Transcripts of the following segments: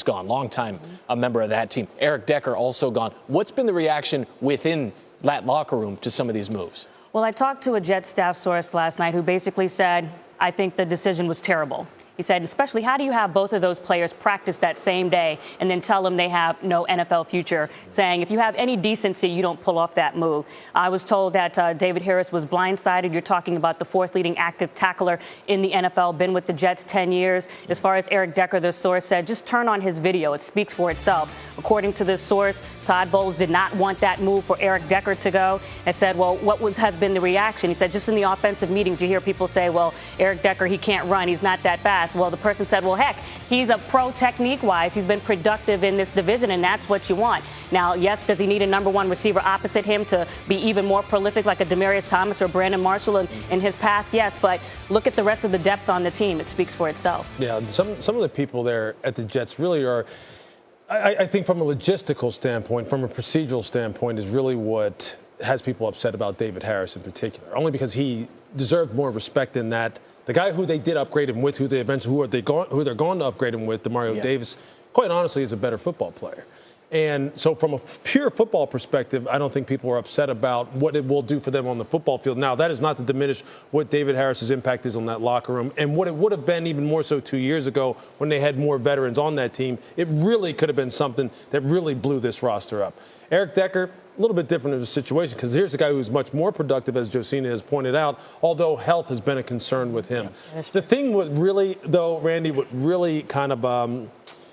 Harris gone, longtime a member of that team. Eric Decker also gone. What's been the reaction within that locker room to some of these moves? Well, I talked to a Jets staff source last night who basically said, I think the decision was terrible. He said, especially, how do you have both of those players practice that same day and then tell them they have no NFL future, saying if you have any decency, you don't pull off that move. I was told that David Harris was blindsided. You're talking about the fourth leading active tackler in the NFL, been with the Jets 10 years. As far as Eric Decker, the source said, just turn on his video. It speaks for itself. According to this source, Todd Bowles did not want that move for Eric Decker to go and said, well, has been the reaction? He said, just in the offensive meetings, you hear people say, well, Eric Decker, he can't run. He's not that fast. Well, the person said, well, heck, he's a pro technique-wise. He's been productive in this division, and that's what you want. Now, yes, does he need a number one receiver opposite him to be even more prolific like a Demaryius Thomas or Brandon Marshall in his past? Yes, but look at the rest of the depth on the team. It speaks for itself. Yeah, some of the people there at the Jets really are, I think from a logistical standpoint, from a procedural standpoint, is really what has people upset about David Harris in particular, only because he deserved more respect than that. The guy who they did upgrade him with, who they're going to upgrade him with, Demario Davis, quite honestly, is a better football player. And so from a pure football perspective, I don't think people are upset about what it will do for them on the football field. Now, that is not to diminish what David Harris's impact is on that locker room and what it would have been even more so 2 years ago when they had more veterans on that team. It really could have been something that really blew this roster up. Eric Decker, a little bit different of a situation because here's a guy who's much more productive, as Josina has pointed out, although health has been a concern with him. The thing what really, though, Randy, what really kind of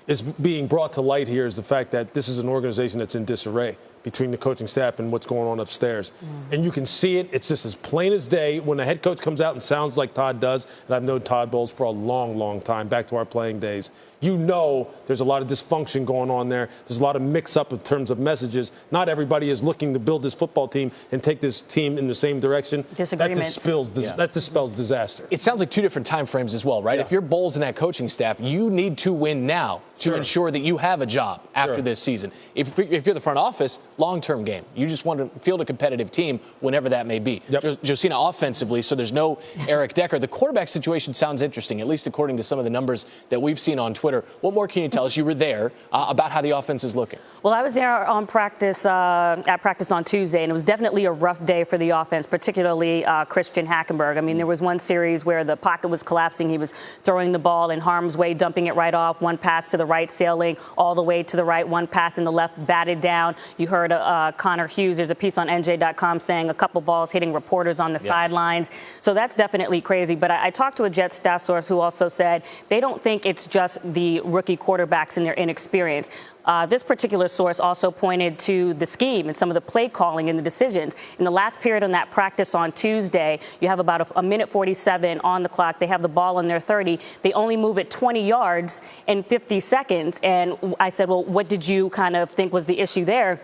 is being brought to light here is the fact that this is an organization that's in disarray between the coaching staff and what's going on upstairs. And you can see it. It's just as plain as day when a head coach comes out and sounds like Todd does, and I've known Todd Bowles for a long, long time, back to our playing days. You know there's a lot of dysfunction going on there. There's a lot of mix-up in terms of messages. Not everybody is looking to build this football team and take this team in the same direction. Disagreements. That dispels disaster. It sounds like two different time frames as well, right? Yeah. If you're Bowles and that coaching staff, you need to win now to ensure that you have a job after this season. If you're the front office, long-term game. You just want to field a competitive team whenever that may be. Josina, offensively, so there's no Eric Decker. The quarterback situation sounds interesting, at least according to some of the numbers that we've seen on Twitter. What more can you tell us? You were there about how the offense is looking. Well, I was there on practice at practice on Tuesday, and it was definitely a rough day for the offense, particularly Christian Hackenberg. I mean, there was one series where the pocket was collapsing. He was throwing the ball in harm's way, dumping it right off. One pass to the right, sailing all the way to the right. One pass in the left, batted down. You heard Connor Hughes. There's a piece on NJ.com saying a couple balls hitting reporters on the sidelines. So that's definitely crazy. But I talked to a Jets staff source who also said they don't think it's just the rookie quarterbacks and their inexperience. This particular source also pointed to the scheme and some of the play calling and the decisions. In the last period on that practice on Tuesday, you have about a minute 47 on the clock. They have the ball in their 30. They only move it 20 yards in 50 seconds. And I said, well, what did you kind of think was the issue there?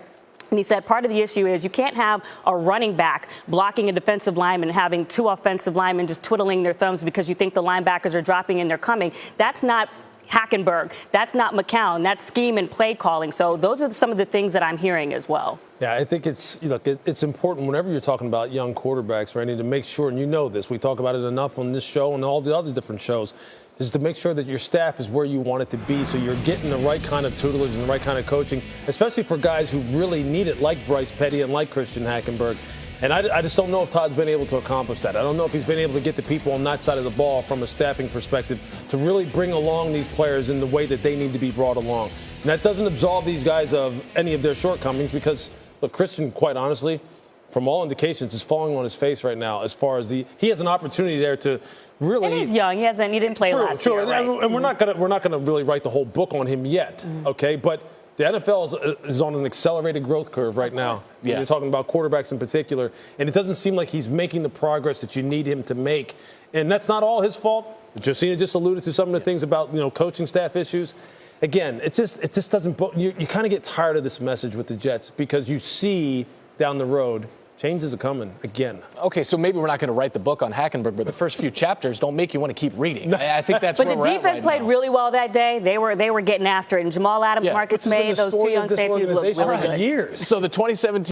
And he said part of the issue is you can't have a running back blocking a defensive lineman and having two offensive linemen just twiddling their thumbs because you think the linebackers are dropping and they're coming. That's not Hackenberg. That's not McCown. That's scheme and play calling. So those are some of the things that I'm hearing as well. Yeah, I think it's important whenever you're talking about young quarterbacks, Randy, to make sure, and you know this, we talk about it enough on this show and all the other different shows, is to make sure that your staff is where you want it to be so you're getting the right kind of tutelage and the right kind of coaching, especially for guys who really need it, like Bryce Petty and like Christian Hackenberg. And I just don't know if Todd's been able to accomplish that. I don't know if he's been able to get the people on that side of the ball from a staffing perspective to really bring along these players in the way that they need to be brought along. And that doesn't absolve these guys of any of their shortcomings because, look, Christian, quite honestly, from all indications, is falling on his face right now as far as he has an opportunity there to really. And he's young. He didn't play last year. True, right? And we're not gonna really write the whole book on him yet, okay? But the NFL is on an accelerated growth curve right now. You're talking about quarterbacks in particular, and it doesn't seem like he's making the progress that you need him to make. And that's not all his fault. Josina just alluded to some of the things about coaching staff issues. Again, it just doesn't. You kind of get tired of this message with the Jets because you see down the road changes are coming again. Okay, so maybe we're not going to write the book on Hackenberg, but the first few chapters don't make you want to keep reading. I think that's where we're at. But the defense played really well that day. They were getting after it. And Jamal Adams, Marcus May, those two young safeties looked really good. Years. So the 2017